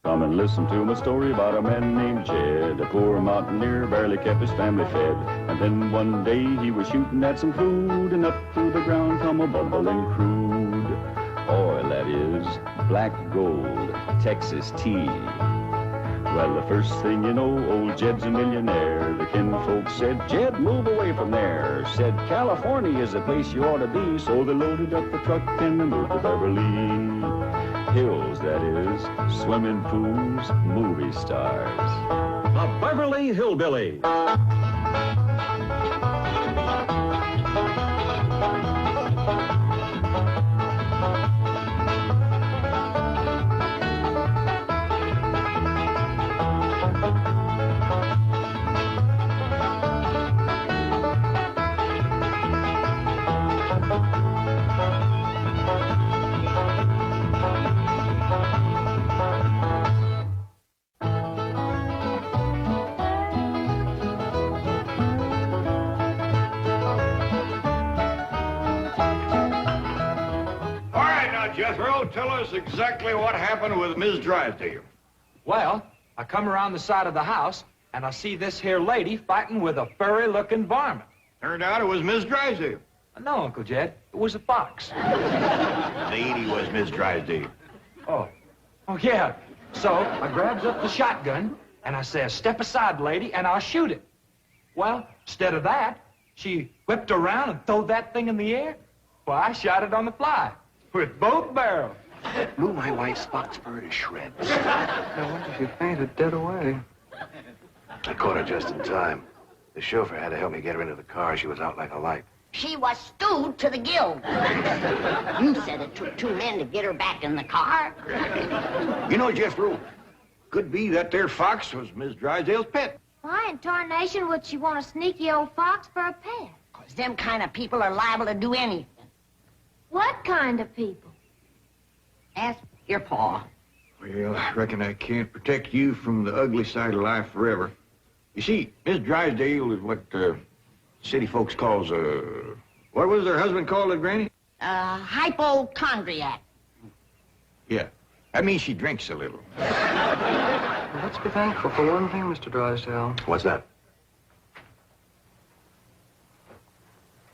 Come and listen to my story about a man named Jed. A poor mountaineer, barely kept his family fed. And then one day he was shooting at some food, and up through the ground come a bubbling crude oil, that is, black gold, Texas tea. Well, the first thing you know, old Jed's a millionaire. The kinfolk said, Jed, move away from there. Said, California is the place you ought to be. So they loaded up the truck and they moved to Beverly Hills, that is, swimming pools, movie stars. The Beverly Hillbillies. Jethro, tell us exactly what happened with Miss Drysdale. Well, I come around the side of the house, and I see this here lady fighting with a furry-looking varmint. Turned out it was Miss Drysdale. No, Uncle Jed, it was a fox. The lady was Miss Drysdale. Oh, yeah. So I grabs up the shotgun, and I says, step aside, lady, and I'll shoot it. Well, instead of that, she whipped around and threw that thing in the air. Well, I shot it on the fly. With both barrels. Blew my wife's fox fur to shreds. I wonder if she fainted dead away. I caught her just in time. The chauffeur had to help me get her into the car. She was out like a light. She was stewed to the gills. You said it took 2 men to get her back in the car. You know, Jethro, could be that there fox was Miss Drysdale's pet. Why in tarnation would she want a sneaky old fox for a pet? 'Cause them kind of people are liable to do anything. What kind of people? Ask your pa. Well, I reckon I can't protect you from the ugly side of life forever. You see, Miss Drysdale is what city folks calls what was her husband called it, Granny? Hypochondriac. Yeah, that means she drinks a little. Well, let's be thankful for one thing, Mr. Drysdale. What's that?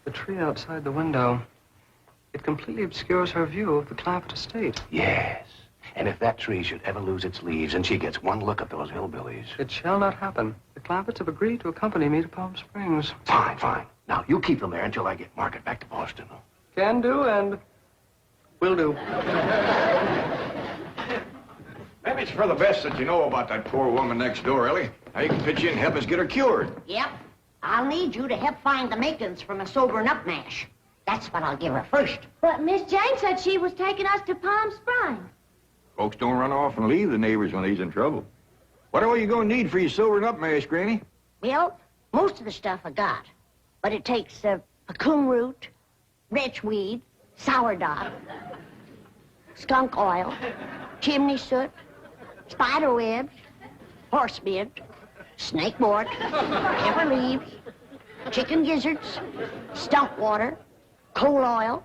The tree outside the window. It completely obscures her view of the Clampett estate. Yes. And if that tree should ever lose its leaves and she gets one look at those hillbillies... It shall not happen. The Clampetts have agreed to accompany me to Palm Springs. Fine, fine. Now, you keep them there until I get Margaret back to Boston. Can do and will do. Maybe it's for the best that you know about that poor woman next door, Ellie. Now you can pitch in and help us get her cured. Yep. I'll need you to help find the makings from a sobering-up mash. That's what I'll give her first. But Miss Jane said she was taking us to Palm Springs. Folks don't run off and leave the neighbors when he's in trouble. What are you going to need for your sobering-up mash, Granny? Well, most of the stuff I got. But it takes pecan root, wretchweed, sourdough, skunk oil, chimney soot, spider webs, horsebeard, snake wort, pepper leaves, chicken gizzards, stump water, coal oil,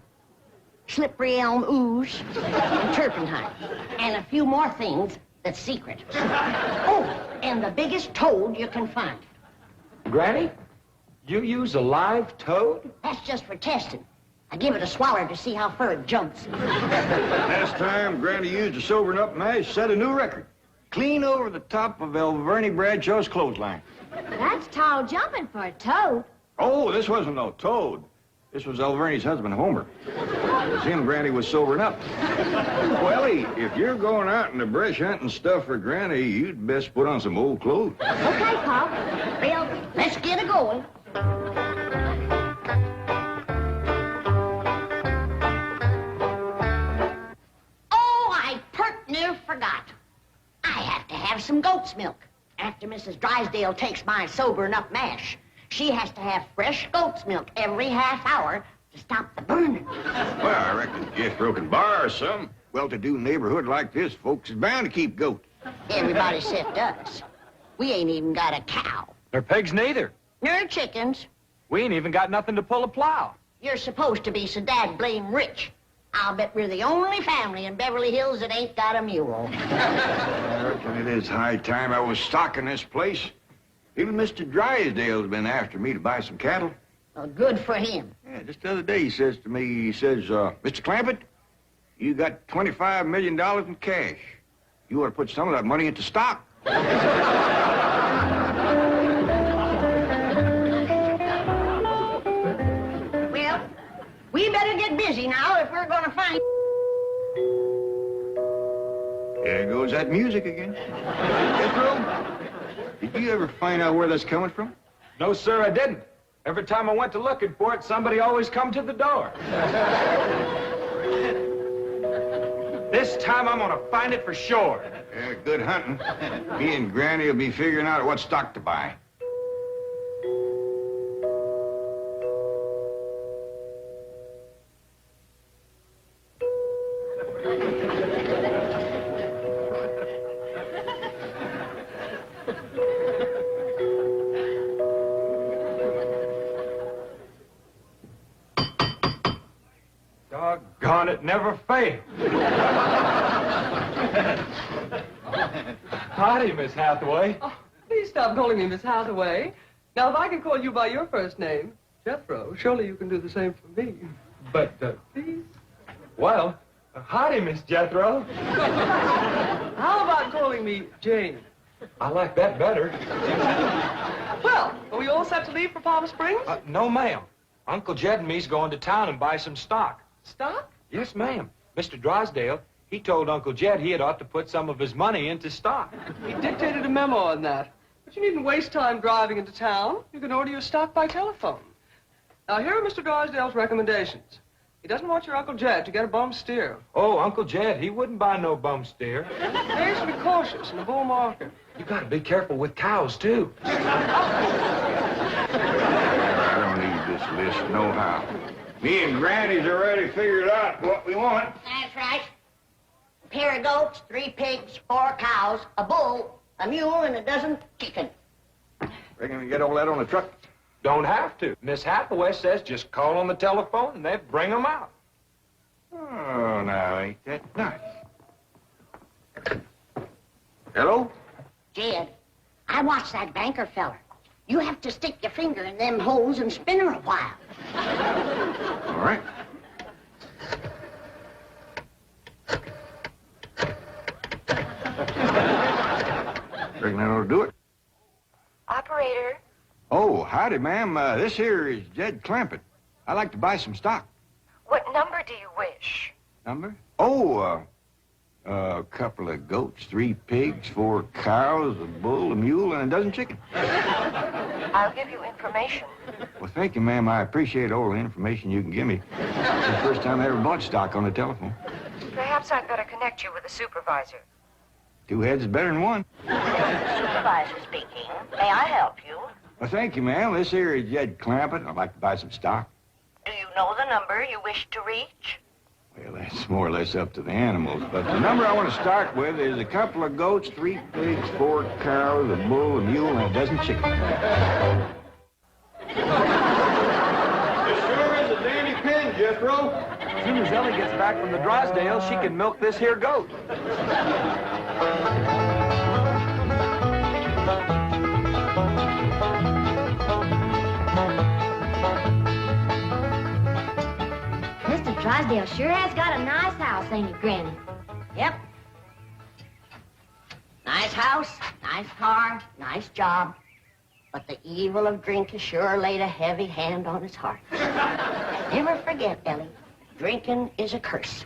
slippery elm ooze, and turpentine, and a few more things that's secret. Oh, and the biggest toad you can find. Granny, you use a live toad? That's just for testing. I give it a swaller to see how far it jumps. Last time Granny used a sobering-up mash, set a new record. Clean over the top of Alverny Bradshaw's clothesline. That's tall jumping for a toad. Oh, this wasn't no toad. This was Alverny's husband, Homer. It was him Granny was sobering up. Wellie, if you're going out in the brush hunting stuff for Granny, you'd best put on some old clothes. Okay, Pop. Well, let's get it going. Oh, I pert near forgot. I have to have some goat's milk. After Mrs. Drysdale takes my sobering-up mash, she has to have fresh goat's milk every half hour to stop the burning. Well, I reckon Jethro can borrow some. Well-to-do neighborhood like this, folks is bound to keep goats. Everybody except us. We ain't even got a cow. Nor pigs neither. Nor chickens. We ain't even got nothing to pull a plow. You're supposed to be so dad blame rich. I'll bet we're the only family in Beverly Hills that ain't got a mule. reckon it is high time I was stocking this place. Even Mr. Drysdale's been after me to buy some cattle. Well, good for him. Yeah, just the other day he says to me, Mr. Clampett, you got $25 million in cash. You ought to put some of that money into stock. Well, we better get busy now if we're going to find... There goes that music again. Jethro, did you ever find out where that's coming from? No, sir, I didn't. Every time I went to looking for it, somebody always come to the door. This time I'm gonna find it for sure. Yeah, good hunting. Me and Granny will be figuring out what stock to buy. Doggone it, never failed. Howdy, Miss Hathaway. Oh, please stop calling me Miss Hathaway. Now, if I can call you by your first name, Jethro, surely you can do the same for me. But, Please? well, howdy, Miss Jethro. How about calling me Jane? I like that better. Well, are we all set to leave for Palm Springs? No, ma'am. Uncle Jed and me's going to town and buy some stock. Stock? Yes, ma'am. Mr. Drysdale, he told Uncle Jed he had ought to put some of his money into stock. He dictated a memo on that. But you needn't waste time driving into town. You can order your stock by telephone. Now, here are Mr. Drysdale's recommendations. He doesn't want your Uncle Jed to get a bum steer. Oh, Uncle Jed, he wouldn't buy no bum steer. He should be cautious in the bull market. You gotta be careful with cows, too. I don't need this list nohow. Me and Granny's already figured out what we want. That's right. A pair of goats, 3 pigs, 4 cows, a bull, a mule, and a dozen chickens. Reckon we get all that on the truck? Don't have to. Miss Hathaway says just call on the telephone and they bring them out. Oh, now, ain't that nice? Hello? Jed, I watched that banker feller. You have to stick your finger in them holes and spin her a while. All right. Reckon that ought to do it. Operator. Oh, howdy, ma'am. This here is Jed Clampett. I'd like to buy some stock. What number do you wish? Number? Oh, a couple of goats, 3 pigs, 4 cows, a bull, a mule, and a dozen chickens. I'll give you information. Well, thank you, ma'am. I appreciate all the information you can give me. It's the first time I ever bought stock on the telephone. Perhaps I'd better connect you with a supervisor. 2 heads is better than 1. Supervisor speaking. May I help you? Well, thank you, ma'am. This here is Jed Clampett. I'd like to buy some stock. Do you know the number you wish to reach? Well, that's more or less up to the animals. But the number I want to start with is a couple of goats, 3 pigs, 4 cows, a bull, a mule, and a dozen chickens. This sure is a dandy pin, Jethro. As soon as Ellie gets back from the Drysdale, she can milk this here goat. Mr. Drysdale sure has got a nice house, ain't he, Granny? Yep. Nice house, nice car, nice job. But the evil of drink has sure laid a heavy hand on his heart. Never forget, Ellie, drinking is a curse.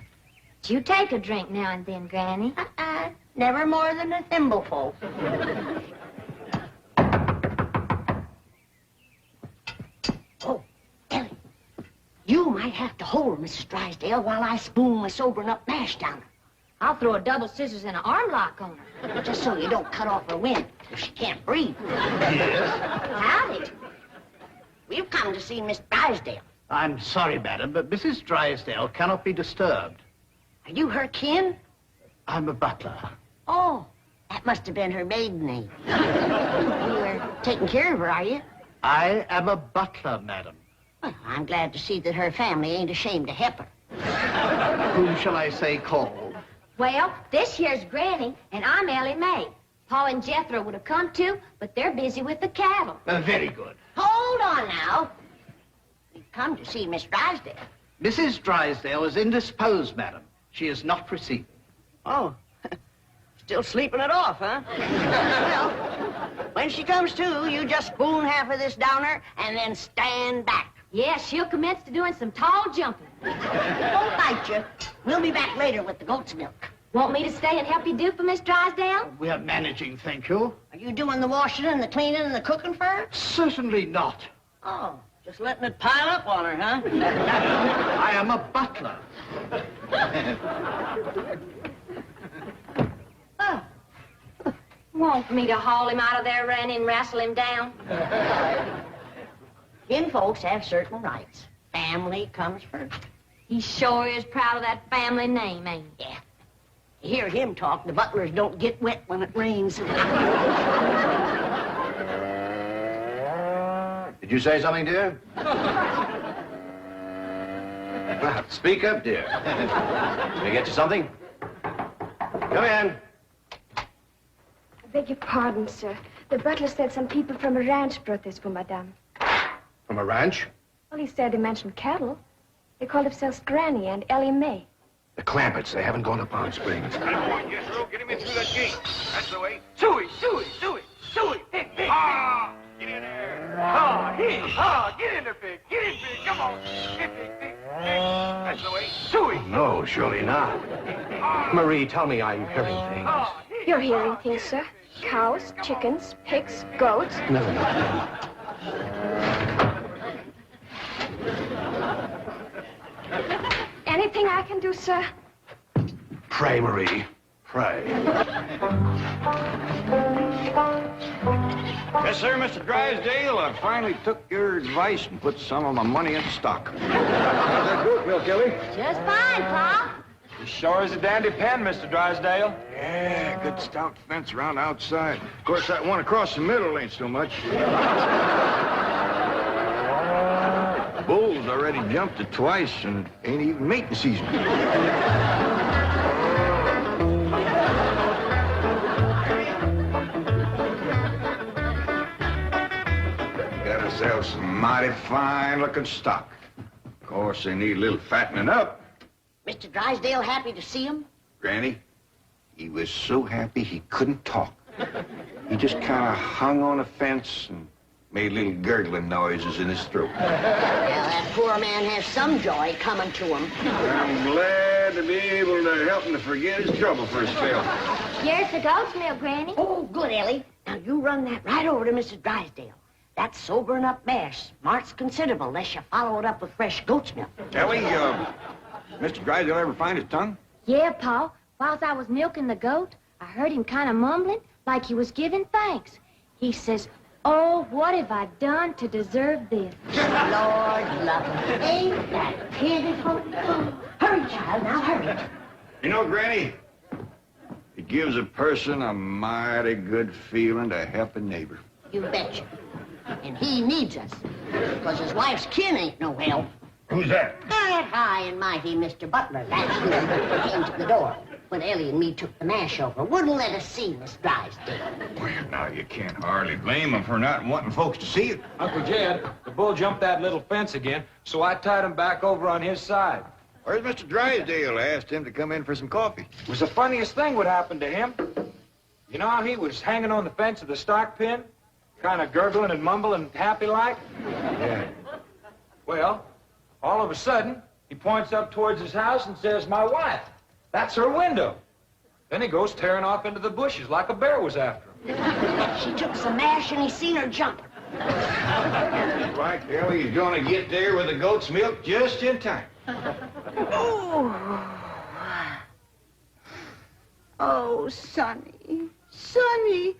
Do you take a drink now and then, Granny? Never more than a thimbleful. Oh, Ellie, you might have to hold Mrs. Drysdale while I spoon my sobering up mash down her. I'll throw a double scissors and an arm lock on her. Just so you don't cut off her wind if she can't breathe. Howdy. We've come to see Miss Drysdale. I'm sorry, madam, but Mrs. Drysdale cannot be disturbed. Are you her kin? I'm a butler. Oh, that must have been her maiden name. You're taking care of her, are you? I am a butler, madam. Well, I'm glad to see that her family ain't ashamed to help her. Whom shall I say called? Well, this here's Granny, and I'm Ellie Mae. Paul and Jethro would have come too, but they're busy with the cattle. Very good. Hold on now. We've come to see Miss Drysdale. Mrs. Drysdale is indisposed, madam. She is not receiving. Oh, still sleeping it off, huh? Well, when she comes to, you just spoon half of this down her and then stand back. Yeah, she'll commence to doing some tall jumping. Don't bite you. We'll be back later with the goat's milk. Want me to stay and help you do for Miss Drysdale? We are managing, thank you. Are you doing the washing and the cleaning and the cooking for her? Certainly not. Oh, just letting it pile up on her, huh? I am a butler. Oh, Want me to haul him out of there, Ranny, and wrestle him down? Kin folks have certain rights. Family comes first. He sure is proud of that family name, ain't he? Yeah. You hear him talk, the butlers don't get wet when it rains. Did you say something, dear? Well, speak up, dear. Can I get you something? Come in. I beg your pardon, sir. The butler said some people from a ranch brought this for Madame. From a ranch? Well, he said they mentioned cattle. They called themselves Granny and Ellie Mae. The Clampetts. They haven't gone to Palm Springs. Jethro, get him in through that gate. That's the way. Suey, Suey, Suey, Suey. Hey, hey. Ah! Get in there. Ah, hey, ah, get in there, pig. Get in, pig. Come on. Hey, pig, pig, pig. That's the way. Suey. No, surely not. Marie, tell me I'm hearing things. Ah, hey. You're hearing things, sir. Cows, chickens, pigs, goats. No. Anything I can do, sir? Pray, Marie. Pray. Yes, sir, Mr. Drysdale. I finally took your advice and put some of my money into stock. How's that goat milk, Ellie? Just fine, Pa. You sure is a dandy pen, Mr. Drysdale. Yeah, good stout fence around outside. Of course, that one across the middle ain't so much. Bulls already jumped it twice, and it ain't even mating season. Got ourselves some mighty fine-looking stock. Of course, they need a little fattening up. Mr. Drysdale happy to see him? Granny, he was so happy he couldn't talk. He just kind of hung on a fence and made little gurgling noises in his throat. Well, that poor man has some joy coming to him. I'm glad to be able to help him to forget his trouble for a spell. Here's the goat's milk, Granny. Oh, good, Ellie. Now, you run that right over to Mrs. Drysdale. That sobering up mare smarts considerable unless you follow it up with fresh goat's milk. Ellie, Mr. Drysdale ever find his tongue? Yeah, Pa. Whilst I was milking the goat, I heard him kind of mumbling like he was giving thanks. He says, "Oh, what have I done to deserve this?" Lord love him. Ain't that pitiful? Hurry, child, now hurry. You know, Granny, it gives a person a mighty good feeling to help a neighbor. You betcha. And he needs us, because his wife's kin ain't no help. Who's that? That high and mighty Mr. Butler, that's who came to the door when Ellie and me took the mash over. Wouldn't let us see Miss Drysdale. Well, now, you can't hardly blame him for not wanting folks to see it. Uncle Jed, the bull jumped that little fence again, so I tied him back over on his side. Where's Mr. Drysdale? I asked him to come in for some coffee. It was the funniest thing what happened to him. You know how he was hanging on the fence of the stock pen, kind of gurgling and mumbling happy-like? Yeah. Well, all of a sudden, he points up towards his house and says, "My wife, that's her window." Then he goes tearing off into the bushes like a bear was after him. She took some mash and he seen her jump. Like Ellie's gonna get there with the goat's milk just in time. Oh, Sonny, Sonny,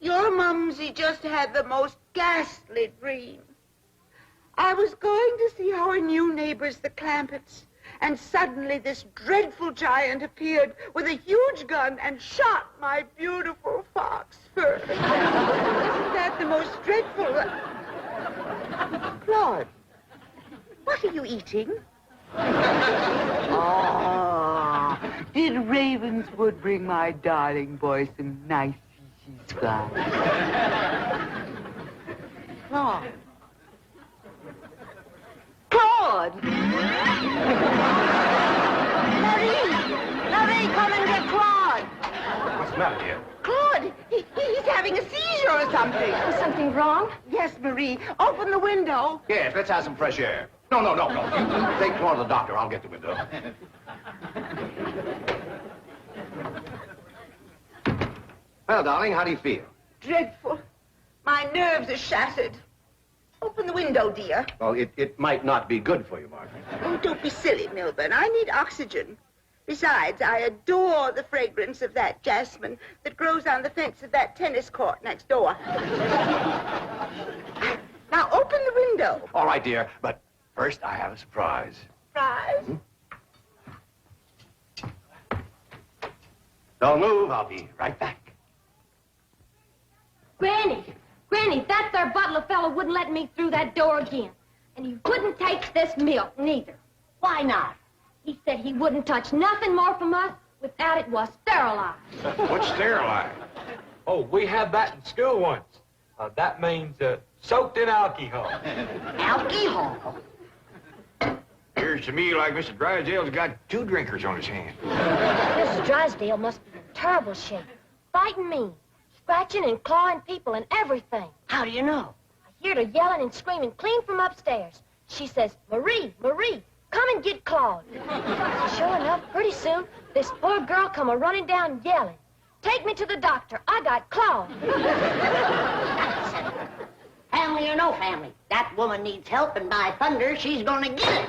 your mumsy just had the most ghastly dream. I was going to see our new neighbors, the Clampetts, and suddenly this dreadful giant appeared with a huge gun and shot my beautiful fox fur. Isn't that the most dreadful... Claude, what are you eating? Oh, did Ravenswood bring my darling boy some nice scraps? Claude. Claude! Marie, come and get Claude. What's the matter, dear? Claude, he's having a seizure or something. Is something wrong? Yes, Marie. Open the window. Yes, let's have some fresh air. No. You take Claude to the doctor. I'll get the window. Well, darling, how do you feel? Dreadful. My nerves are shattered. Open the window, dear. Well, it might not be good for you, Margaret. Oh, don't be silly, Milburn. I need oxygen. Besides, I adore the fragrance of that jasmine that grows on the fence of that tennis court next door. Now, open the window. All right, dear, but first I have a surprise. Surprise. Don't move. I'll be right back. Granny, that there butler fellow wouldn't let me through that door again. And he wouldn't take this milk, neither. Why not? He said he wouldn't touch nothing more from us without it was sterilized. What's sterilized? Oh, we had that in school once. That means soaked in alcohol. Alcohol? Appears to me like Mr. Drysdale's got 2 drinkers on his hand. Mrs. Drysdale must be in terrible shape. Fighting me, scratching and clawing people and everything. How do you know? I heard her yelling and screaming clean from upstairs. She says, Marie, come and get Claude. Sure enough, pretty soon, this poor girl come a-running down yelling. Take me to the doctor. I got Claude. Family or no family, that woman needs help, and by thunder, she's gonna get it.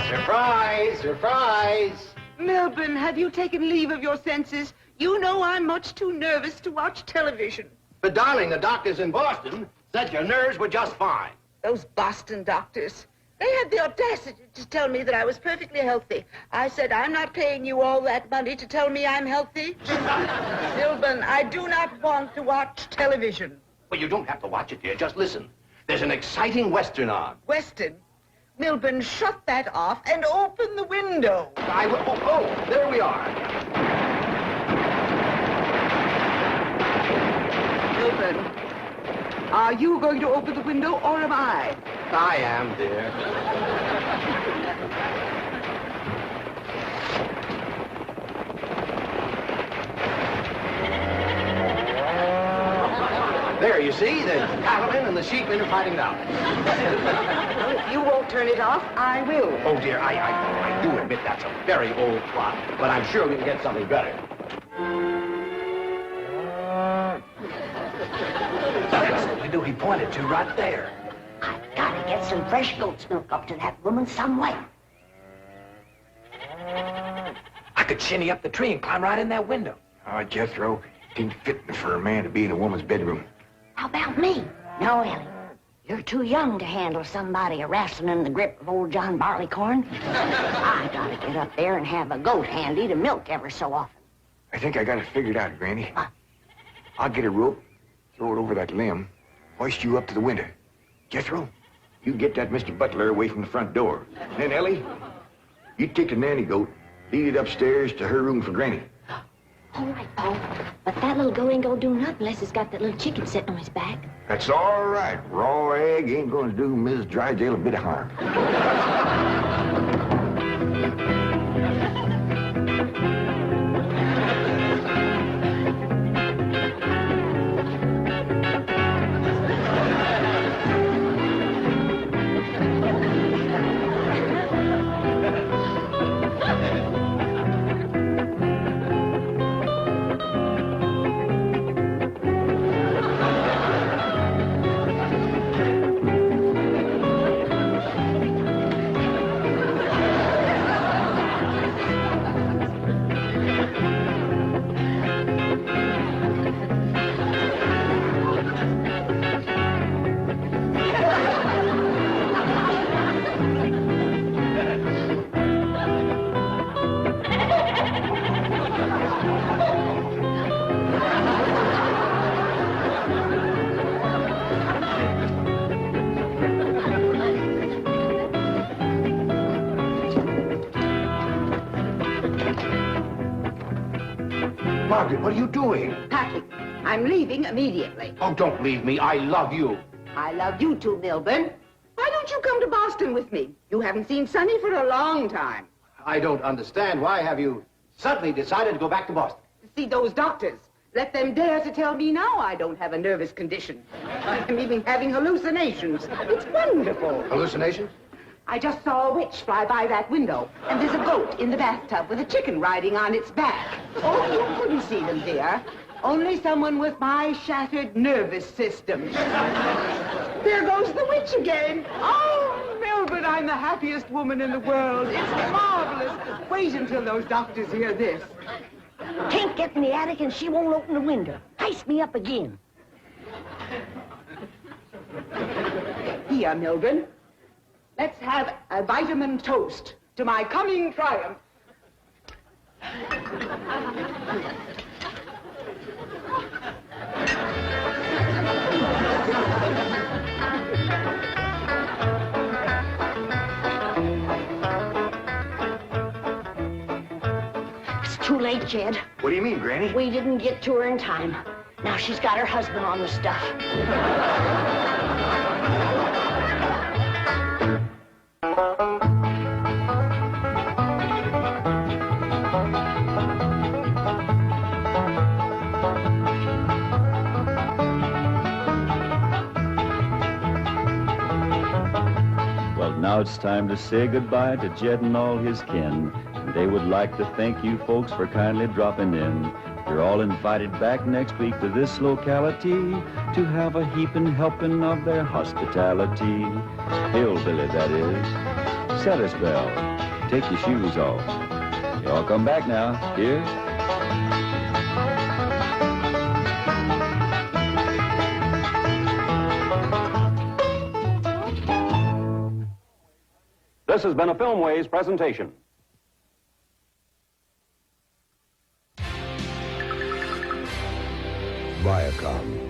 Surprise! Milburn, have you taken leave of your senses? You know I'm much too nervous to watch television. But, darling, the doctors in Boston said your nerves were just fine. Those Boston doctors. They had the audacity to tell me that I was perfectly healthy. I said, I'm not paying you all that money to tell me I'm healthy. Milburn, I do not want to watch television. Well, you don't have to watch it, dear. Just listen. There's an exciting Western on. Weston, Milburn, shut that off and open the window. I will. Oh, there we are. Milburn, are you going to open the window or am I? I am, dear. There, you see, the cattlemen and the sheepmen are fighting now. Well, if you won't turn it off, I will. Oh, dear, I do admit that's a very old clock, but I'm sure we can get something better. That's the window he pointed to right there. I've got to get some fresh goat's milk up to that woman some way. I could shinny up the tree and climb right in that window. Oh, Jethro, it ain't fitting for a man to be in a woman's bedroom. How about me? No, Ellie. You're too young to handle somebody wrestling in the grip of old John Barleycorn. I gotta get up there and have a goat handy to milk ever so often. I think I got it figured out, Granny. I'll get a rope, throw it over that limb, hoist you up to the window. Jethro, you get that Mr. Butler away from the front door. And then, Ellie, you take the nanny goat, lead it upstairs to her room for Granny. All right, Paul. But that little goat ain't gonna do nothing unless he's got that little chicken sitting on his back. That's all right. Raw egg ain't going to do Mrs. Drysdale a bit of harm. Margaret, what are you doing? Packing. I'm leaving immediately. Oh, don't leave me. I love you. I love you too, Milburn. Why don't you come to Boston with me? You haven't seen Sonny for a long time. I don't understand. Why have you suddenly decided to go back to Boston? See those doctors. Let them dare to tell me now I don't have a nervous condition. I'm even having hallucinations. It's wonderful. Hallucinations? I just saw a witch fly by that window, and there's a goat in the bathtub with a chicken riding on its back. Oh, you couldn't see them, dear. Only someone with my shattered nervous system. There goes the witch again. Oh, Milburn, I'm the happiest woman in the world. It's marvelous. Wait until those doctors hear this. Can't get in the attic and she won't open the window. Ice me up again. Here, Milburn. Let's have a vitamin toast to my coming triumph. It's too late, Jed. What do you mean, Granny? We didn't get to her in time. Now she's got her husband on the stuff. Well, now it's time to say goodbye to Jed and all his kin. And they would like to thank you folks for kindly dropping in. You're all invited back next week to this locality to have a heaping helping of their hospitality. Hillbilly, that is. Set us bell. Take your shoes off. Y'all come back now. Here. This has been a Filmways presentation. Viacom.